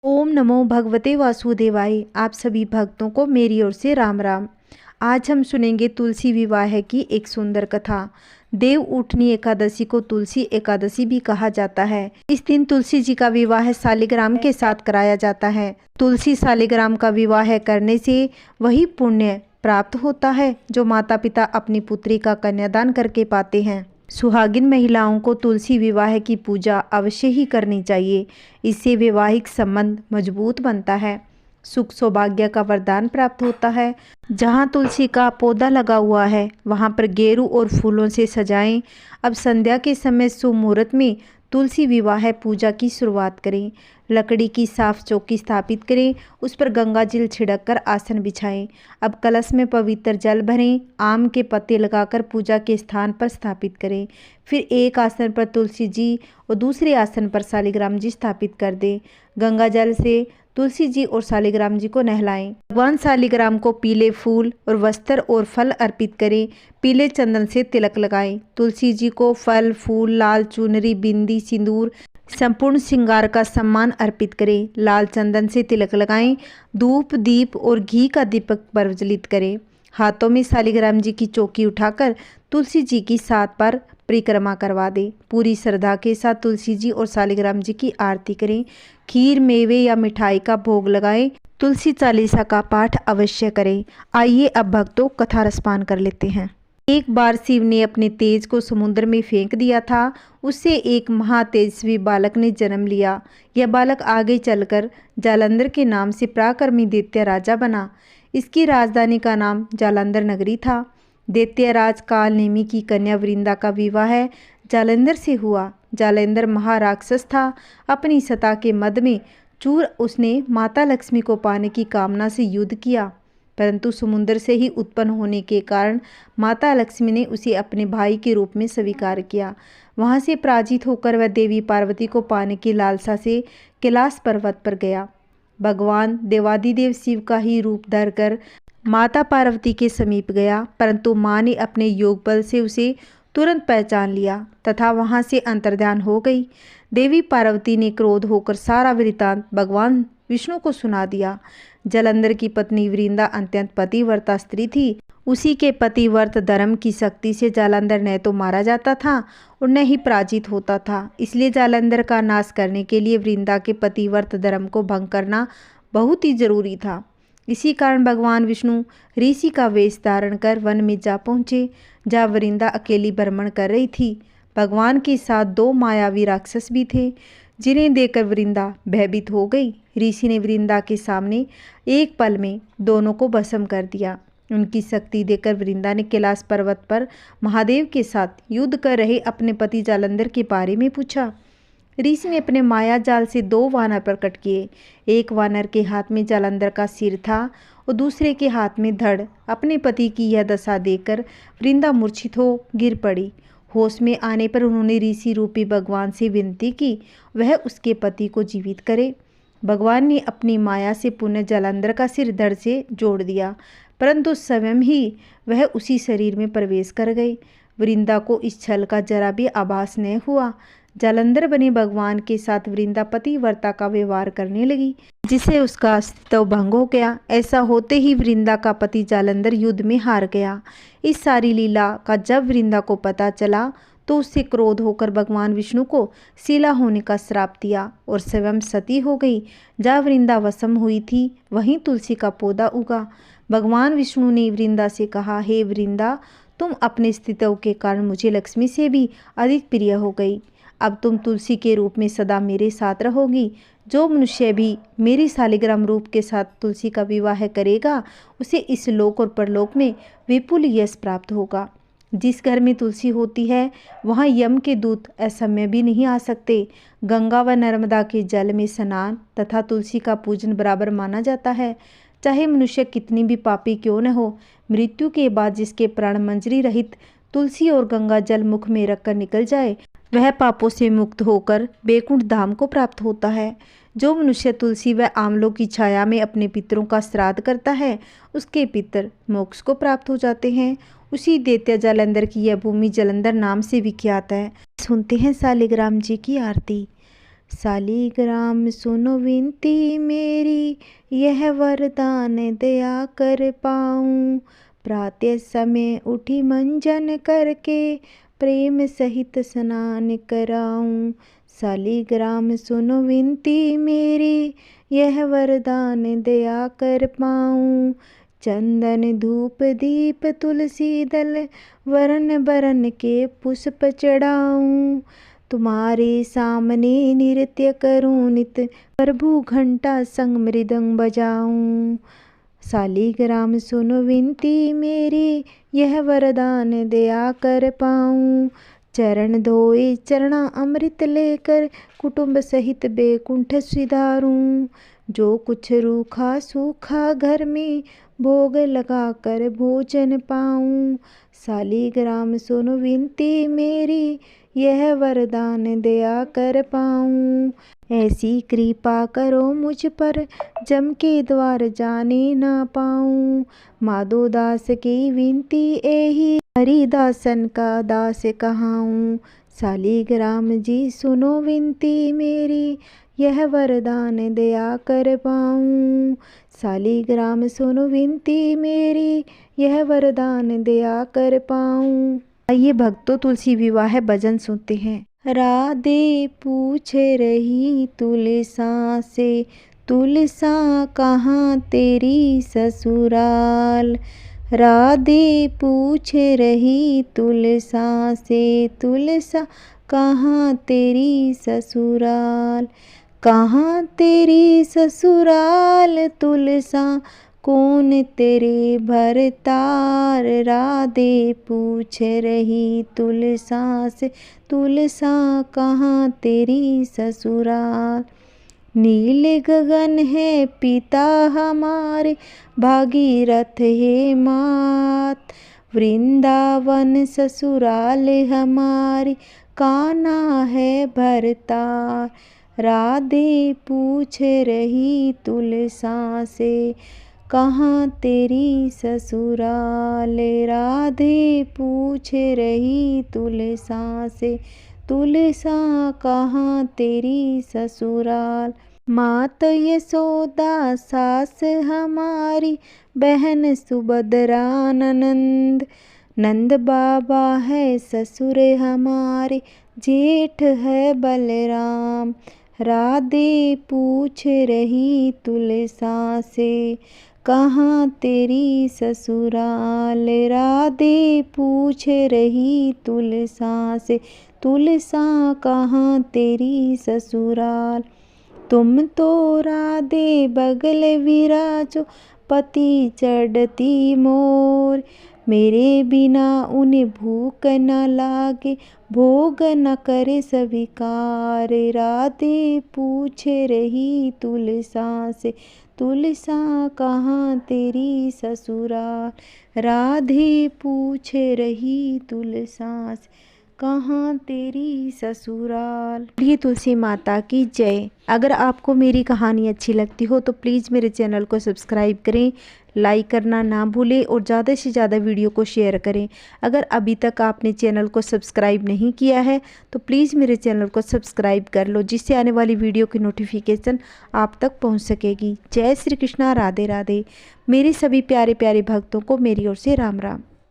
ओम नमो भगवते वासुदेवाय। आप सभी भक्तों को मेरी ओर से राम राम। आज हम सुनेंगे तुलसी विवाह की एक सुंदर कथा। देव उठनी एकादशी को तुलसी एकादशी भी कहा जाता है। इस दिन तुलसी जी का विवाह शालिग्राम के साथ कराया जाता है। तुलसी शालिग्राम का विवाह करने से वही पुण्य प्राप्त होता है जो माता पिता अपनी पुत्री का कन्यादान करके पाते हैं। सुहागिन महिलाओं को तुलसी विवाह की पूजा अवश्य ही करनी चाहिए। इससे वैवाहिक संबंध मजबूत बनता है, सुख सौभाग्य का वरदान प्राप्त होता है। जहाँ तुलसी का पौधा लगा हुआ है वहाँ पर गेरू और फूलों से सजाएं। अब संध्या के समय शुभ मुहूर्त में तुलसी विवाह पूजा की शुरुआत करें। लकड़ी की साफ चौकी स्थापित करें, उस पर गंगा जल छिड़क कर आसन बिछाएं। अब कलश में पवित्र जल भरें, आम के पत्ते लगाकर पूजा के स्थान पर स्थापित करें। फिर एक आसन पर तुलसी जी और दूसरे आसन पर शालिग्राम जी स्थापित कर दें। गंगा जल से तुलसी जी और शालिग्राम जी को नहलाएं। भगवान शालिग्राम को पीले फूल और वस्त्र और फल अर्पित करें। पीले चंदन से तिलक लगाएं। तुलसी जी को फल फूल, लाल चुनरी, बिंदी, सिंदूर, संपूर्ण श्रृंगार का सम्मान अर्पित करें। लाल चंदन से तिलक लगाएं। धूप दीप और घी का दीपक प्रज्वलित करें। हाथों में शालिग्राम जी की चौकी उठाकर तुलसी जी की 7 बार परिक्रमा करवा दें। पूरी श्रद्धा के साथ तुलसी जी और शालिग्राम जी की आरती करें। खीर, मेवे या मिठाई का भोग लगाएं। तुलसी चालीसा का पाठ अवश्य करें। आइए अब भक्तों कथा रसपान कर लेते हैं। एक बार शिव ने अपने तेज को समुद्र में फेंक दिया था। उससे एक महातेजस्वी बालक ने जन्म लिया। यह बालक आगे चलकर जालंधर के नाम से पराक्रमी दैत्य राजा बना। इसकी राजधानी का नाम जालंधर नगरी था। दैत्यराज कालनेमी की कन्या वृंदा का विवाह जालंधर से हुआ। जालंधर महाराक्षस था। अपनी सत्ता के मद में चूर उसने माता लक्ष्मी को पाने की कामना से युद्ध किया, परंतु समुद्र से ही उत्पन्न होने के कारण माता लक्ष्मी ने उसे अपने भाई के रूप में स्वीकार किया। वहां से पराजित होकर वह देवी पार्वती को पाने की लालसा से कैलाश पर्वत पर गया। भगवान देवादिदेव शिव का ही रूप धरकर माता पार्वती के समीप गया, परंतु माँ ने अपने योग बल से उसे तुरंत पहचान लिया तथा वहां से अंतर्ध्यान हो गई। देवी पार्वती ने क्रोध होकर सारा वृत्तांत भगवान विष्णु को सुना दिया। जालंधर की पत्नी वृंदा अत्यंत पतिव्रता स्त्री थी। उसी के पतिव्रत धर्म की शक्ति से जालंधर न तो मारा जाता था और न ही पराजित होता था। इसलिए जालंधर का नाश करने के लिए वृंदा के पतिव्रत धर्म को भंग करना बहुत ही जरूरी था। इसी कारण भगवान विष्णु ऋषि का वेश धारण कर वन में जा पहुँचे, जहाँ वृंदा अकेली भ्रमण कर रही थी। भगवान के साथ 2 मायावी राक्षस भी थे, जिन्हें देखकर वृंदा भयभीत हो गई। ऋषि ने वृंदा के सामने एक पल में दोनों को भस्म कर दिया। उनकी शक्ति देखकर वृंदा ने कैलाश पर्वत पर महादेव के साथ युद्ध कर रहे अपने पति जालंधर के बारे में पूछा। ऋषि ने अपने माया जाल से 2 वानर प्रकट किए। एक वानर के हाथ में जालंधर का सिर था और दूसरे के हाथ में धड़। अपने पति की यह दशा देखकर वृंदा मूर्छित हो गिर पड़ी। होश में आने पर उन्होंने ऋषि रूपी भगवान से विनती की वह उसके पति को जीवित करे। भगवान ने अपनी माया से पुनः जालंधर का सिर धड़ से जोड़ दिया, परंतु स्वयं ही वह उसी शरीर में प्रवेश कर गई। वृंदा को इस छल का जरा भी आभास न हुआ। जालंधर बने भगवान के साथ वृंदा पतिव्रता का व्यवहार करने लगी, जिससे उसका अस्तित्व भंग हो गया। ऐसा होते ही वृंदा का पति जालंधर युद्ध में हार गया। इस सारी लीला का जब वृंदा को पता चला तो उससे क्रोध होकर भगवान विष्णु को शिला होने का श्राप दिया और स्वयं सती हो गई। जहाँ वृंदा वसम हुई थी वहीं तुलसी का पौधा उगा। भगवान विष्णु ने वृंदा से कहा, हे वृंदा, तुम अपने अस्तित्व के कारण मुझे लक्ष्मी से भी अधिक प्रिय हो गई। अब तुम तुलसी के रूप में सदा मेरे साथ रहोगी। जो मनुष्य भी मेरी शालिग्राम रूप के साथ तुलसी का विवाह करेगा उसे इस लोक और परलोक में विपुल यश प्राप्त होगा। जिस घर में तुलसी होती है वहाँ यम के दूत असमय भी नहीं आ सकते। गंगा व नर्मदा के जल में स्नान तथा तुलसी का पूजन बराबर माना जाता है। चाहे मनुष्य कितनी भी पापी क्यों न हो, मृत्यु के बाद जिसके प्राण मंजरी रहित तुलसी और गंगा जल मुख में रखकर निकल जाए वह पापों से मुक्त होकर बैकुंठ धाम को प्राप्त होता है। जो मनुष्य तुलसी व आंवलों की छाया में अपने पितरों का श्राद्ध करता है उसके पितर मोक्ष को प्राप्त हो जाते हैं। उसी दैत्य जालंधर की यह भूमि जालंधर नाम से विख्यात है। सुनते हैं शालिग्राम जी की आरती। शालिग्राम सुनो विनती मेरी, यह वरदान दया कर पाऊँ। प्रातः समय उठी मंजन करके, प्रेम सहित स्नान कराऊँ। शालिग्राम सुनो विनती मेरी, यह वरदान दया कर पाऊँ। चंदन धूप दीप तुलसी दल, वरन बरन के पुष्प चढ़ाऊँ। तुम्हारे सामने नृत्य करूँ नित, प्रभु घंटा संग मृदंग बजाऊँ। शालिग्राम सुनो विनती मेरी, यह वरदान दया कर पाऊँ। चरण धोए चरणा अमृत लेकर, कुटुंब सहित बैकुंठ सिधारूँ। जो कुछ रूखा सूखा घर में, भोग लगा कर भोजन पाऊँ। शालिग्राम सुनो विनती मेरी, यह वरदान दया कर पाऊँ। ऐसी कृपा करो मुझ पर, जम के द्वार जाने ना पाऊँ। माधो दास की विनती एही, हरिदासन का दास कहाऊँ। शालिग्राम जी सुनो विनती मेरी, यह वरदान दया कर पाऊँ। शालिग्राम सुनो विनती मेरी, यह वरदान दया कर पाऊँ। आइए भक्तों, तुलसी विवाह भजन सुनते हैं। राधे पूछ रही तुलसा से, तुलसा कहाँ तेरी ससुराल। राधे पूछ रही तुलसा से, तुलसा कहाँ तेरी ससुराल। कहाँ तेरी ससुराल तुलसा, कौन तेरे भरतार। राधे पूछ रही तुलसा से, तुलसा कहाँ तेरी ससुराल। नील गगन है पिता हमारे, भागीरथ है मात। वृंदावन ससुराल हमारी, कान्हा है भरतार। राधे पूछ रही तुलसा से, कहाँ तेरी ससुराल। राधे पूछ रही तुलसा से, तुलसा कहाँ तेरी ससुराल। मात यशोदा सास हमारी, बहन सुभद्रा ननंद। नंद बाबा है ससुर हमारे, जेठ है बलराम। राधे पूछ रही तुलसा से, कहाँ तेरी ससुराल। राधे पूछ रही तुलसा से, तुलसा कहाँ तेरी ससुराल। तुम तो राधे बगल विराजो, पति चढ़ती मोर। मेरे बिना उन्हें भूख न लागे, भोग न करे स्वीकार। राधे पूछ रही तुलसा से, तुलसा कहाँ तेरी ससुराल। राधे पूछ रही तुलसा से, कहाँ तेरी ससुराल। ये तुलसी माता की जय। अगर आपको मेरी कहानी अच्छी लगती हो तो प्लीज़ मेरे चैनल को सब्सक्राइब करें, लाइक करना ना भूलें और ज़्यादा से ज़्यादा वीडियो को शेयर करें। अगर अभी तक आपने चैनल को सब्सक्राइब नहीं किया है तो प्लीज़ मेरे चैनल को सब्सक्राइब कर लो, जिससे आने वाली वीडियो की नोटिफिकेशन आप तक पहुंच सकेगी। जय श्री कृष्णा, राधे राधे। मेरे सभी प्यारे प्यारे भक्तों को मेरी ओर से राम राम।